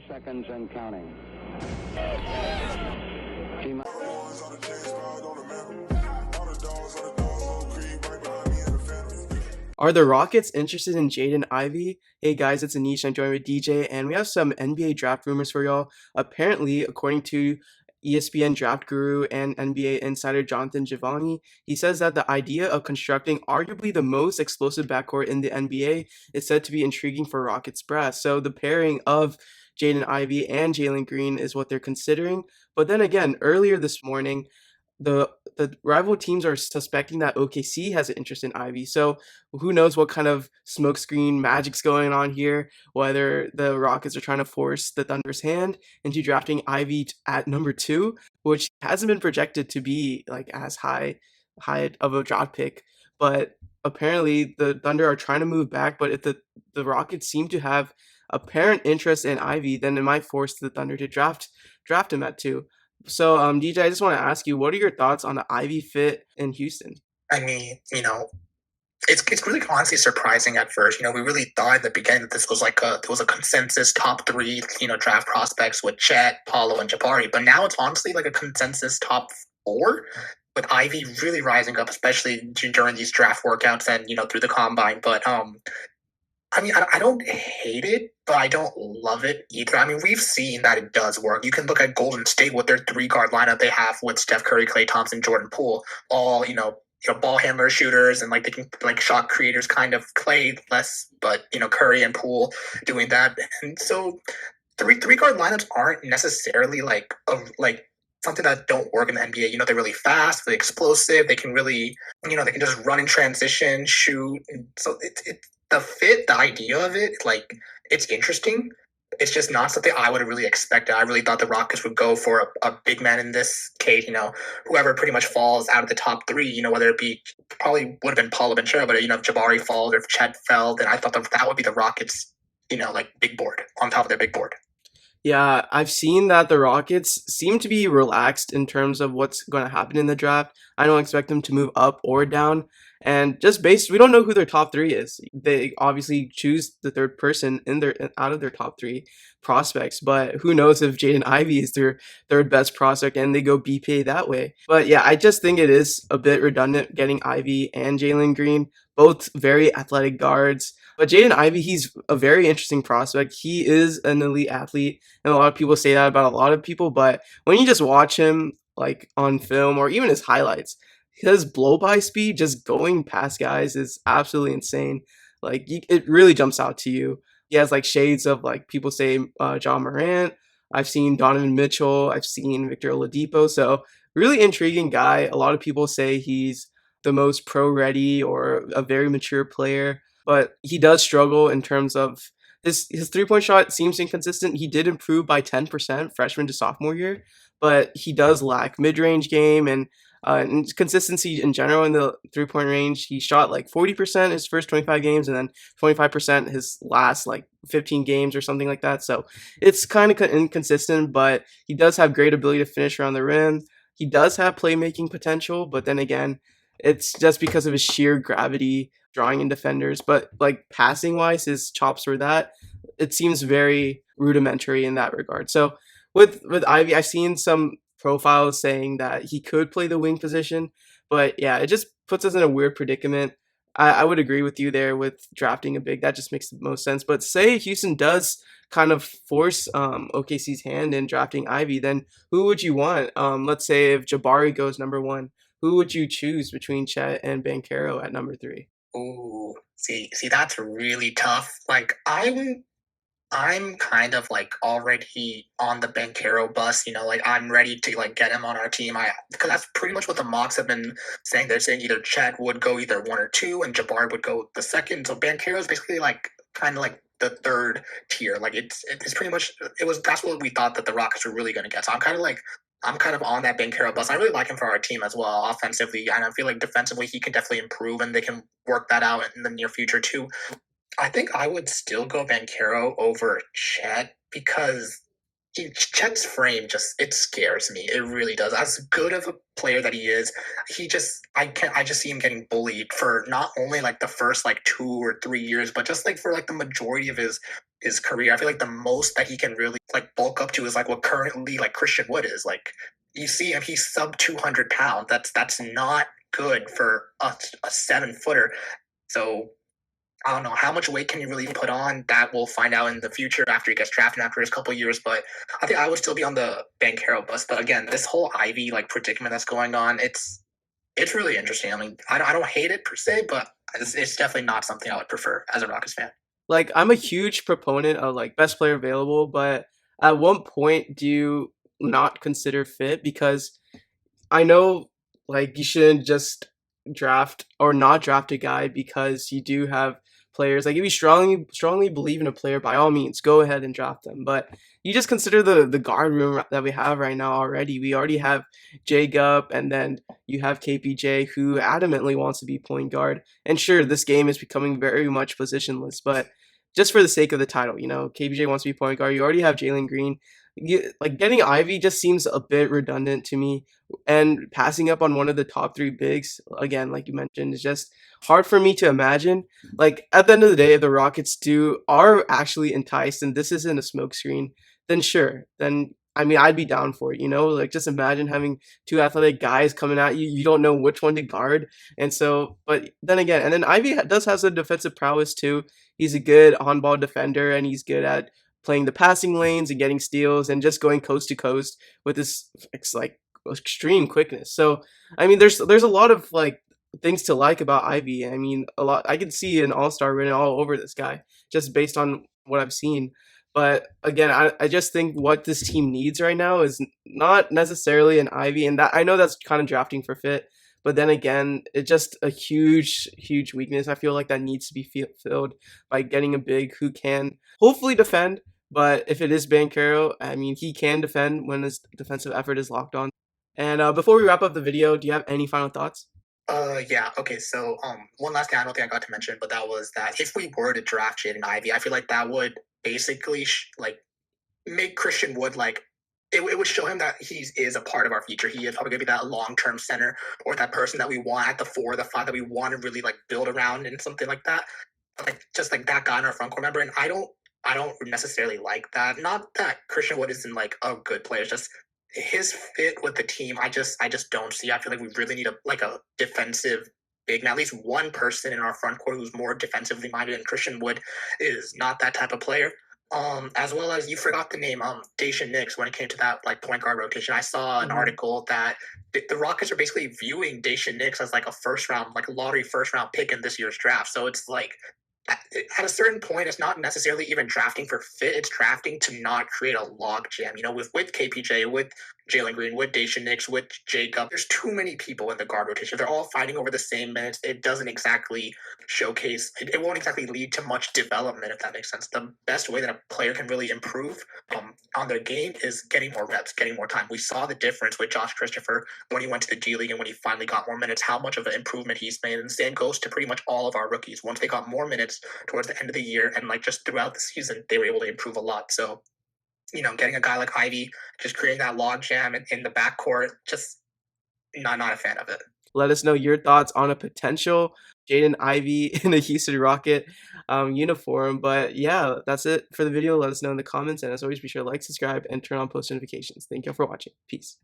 30 seconds and counting. T- Are the Rockets interested in Jaden Ivey? Hey guys, it's Anish. I'm joined with DJ, and we have some NBA draft rumors for y'all. Apparently, according to ESPN draft guru and NBA insider Jonathan Givony, he says that the idea of constructing arguably the most explosive backcourt in the NBA is said to be intriguing for Rockets brass. So the pairing of Jaden Ivey and Jalen Green is what they're considering. But then again, earlier this morning, the rival teams are suspecting that OKC has an interest in Ivy. So who knows what kind of smokescreen magic's going on here? Whether the Rockets are trying to force the Thunder's hand into drafting Ivy at number 2, which hasn't been projected to be like as high of a draft pick. But apparently the Thunder are trying to move back. But if the Rockets seem to have apparent interest in Ivy, then it might force the Thunder to draft him at 2. So, DJ, I just want to ask you, what are your thoughts on the Ivy fit in Houston? I mean, it's really honestly surprising at first. We really thought at the beginning that this was a consensus top three, draft prospects with Chet, Paulo, and Jabari. But now it's honestly like a consensus top 4, with Ivy really rising up, especially during these draft workouts and through the combine. But I mean, I don't hate it, but I don't love it either. I mean, we've seen that it does work. You can look at Golden State with their 3 guard lineup they have with Steph Curry, Klay Thompson, Jordan Poole, all ball handler shooters, and like they can like shot creators kind of. Klay less, but Curry and Poole doing that. And so three guard lineups aren't necessarily like something that don't work in the NBA. They're really fast, really explosive. They can really, they can just run in transition, shoot. And so the fit, the idea of it, like, it's interesting. It's just not something I would have really expected. I really thought the Rockets would go for a big man in this case, whoever pretty much falls out of the top 3, whether it be, probably would have been Paul Ventura, but, if Jabari falls or if Chet fell, then I thought that would be the Rockets, like big board on top of their big board. Yeah, I've seen that the Rockets seem to be relaxed in terms of what's going to happen in the draft. I don't expect them to move up or down. And just we don't know who their top 3 is. They obviously choose the third person out of their top 3 prospects, but who knows if Jaden Ivey is their third best prospect and they go BPA that way. But yeah, I just think it is a bit redundant getting Ivy and Jalen Green, both very athletic guards. But Jaden Ivey, he's a very interesting prospect. He is an elite athlete, and a lot of people say that about a lot of people. But when you just watch him like on film or even his highlights, his blow by speed, just going past guys, is absolutely insane. Like it really jumps out to you. He has like shades of like people say John Morant. I've seen Donovan Mitchell. I've seen Victor Oladipo. So really intriguing guy. A lot of people say he's the most pro ready or a very mature player, but he does struggle in terms of his 3-point shot seems inconsistent. He did improve by 10% freshman to sophomore year, but he does lack mid-range game and consistency in general in the 3-point range. He shot like 40% his first 25 games and then 25% his last like 15 games or something like that. So it's kind of inconsistent, but he does have great ability to finish around the rim. He does have playmaking potential, but then again, it's just because of his sheer gravity drawing in defenders. But like passing wise, his chops for that, it seems very rudimentary in that regard. So with Ivy, I've seen some profiles saying that he could play the wing position, but yeah, it just puts us in a weird predicament. I would agree with you there with drafting a big. That just makes the most sense. But say Houston does kind of force OKC's hand in drafting Ivy, then who would you want? Let's say if Jabari goes number 1, who would you choose between Chet and Banchero at number 3? Ooh, see, that's really tough. Like, I'm kind of like already on the Banchero bus, like I'm ready to like get him on our team. Because that's pretty much what the mocks have been saying. They're saying either Chet would go either 1 or 2, and Jabari would go the second. So Banchero is basically like kind of like the third tier. Like it's pretty much that's what we thought that the Rockets were really going to get. So I'm kind of on that Banchero bus. I really like him for our team as well, offensively, and I feel like defensively he can definitely improve, and they can work that out in the near future too. I think I would still go Banchero over Chet because Chet's frame just it scares me. It really does. As good of a player that he is, I just see him getting bullied for not only like the first like 2 or 3 years, but just like for like the majority of his career. I feel like the most that he can really like bulk up to is like what currently like Christian Wood is. Like you see him, he's sub 200 pounds. That's not good for a 7 footer. So I don't know how much weight can he really put on. That we'll find out in the future after he gets drafted after his couple years. But I think I would still be on the Banchero bus. But again, this whole Ivy like predicament that's going on, it's really interesting. I mean, I don't hate it per se, but it's definitely not something I would prefer as a Rockets fan. Like, I'm a huge proponent of like best player available, but at one point do you not consider fit? Because I know like you shouldn't just draft or not draft a guy because you do have players. Like if you strongly believe in a player, by all means go ahead and draft them. But you just consider the guard room that we have right now already. We already have Jacob, and then you have KPJ who adamantly wants to be point guard. And sure, this game is becoming very much positionless, but just for the sake of the title, KPJ wants to be point guard. You already have Jalen Green. Like getting Ivy just seems a bit redundant to me, and passing up on one of the top three bigs again, like you mentioned, is just hard for me to imagine. Like at the end of the day, if the Rockets are actually enticed, and this isn't a smokescreen, then sure, then I mean I'd be down for it. Like just imagine having two athletic guys coming at you. You don't know which one to guard, and so. But then again, and then Ivy does has a defensive prowess too. He's a good on-ball defender, and he's good at playing the passing lanes and getting steals and just going coast to coast with this like extreme quickness. So I mean, there's a lot of like things to like about Ivy. I mean, a lot. I could see an all-star written all over this guy just based on what I've seen. But again, I just think what this team needs right now is not necessarily an Ivy, and that I know that's kind of drafting for fit. But then again, it's just a huge weakness. I feel like that needs to be filled by getting a big who can hopefully defend. But if it is Bankero, I mean, he can defend when his defensive effort is locked on. And before we wrap up the video, do you have any final thoughts? Yeah. Okay. So, one last thing I don't think I got to mention, but that was that if we were to draft Jaden Ivey, I feel like that would basically like make Christian Wood like it would show him that he is a part of our future. He is probably gonna be that long term center or that person that we want at the 4, the 5 that we want to really like build around and something like that. Like just like that guy in our front court member. And I don't necessarily like that. Not that Christian Wood isn't like a good player. It's just his fit with the team. I just don't see. I feel like we really need a defensive big, and at least one person in our front court who's more defensively minded. And Christian Wood is not that type of player. As well as you forgot the name, Dacian Nix when it came to that like point guard rotation. I saw an Mhm. article that the Rockets are basically viewing Dacian Nix as like a first round, like a lottery first round pick in this year's draft. So it's like at a certain point, it's not necessarily even drafting for fit. It's drafting to not create a log jam. With KPJ, with Jalen Green, with Dacian Nix, with Jacob, there's too many people in the guard rotation. They're all fighting over the same minutes. It doesn't exactly showcase. It won't exactly lead to much development, if that makes sense. The best way that a player can really improve on their game is getting more reps, getting more time. We saw the difference with Josh Christopher when he went to the G League and when he finally got more minutes, how much of an improvement he's made. And the same goes to pretty much all of our rookies. Once they got more minutes towards the end of the year and like just throughout the season, they were able to improve a lot. So, getting a guy like Ivy, just creating that log jam in the backcourt, just not a fan of it. Let us know your thoughts on a potential Jaden Ivey in a Houston Rocket uniform. But yeah, that's it for the video. Let us know in the comments. And as always, be sure to like, subscribe, and turn on post notifications. Thank you all for watching. Peace.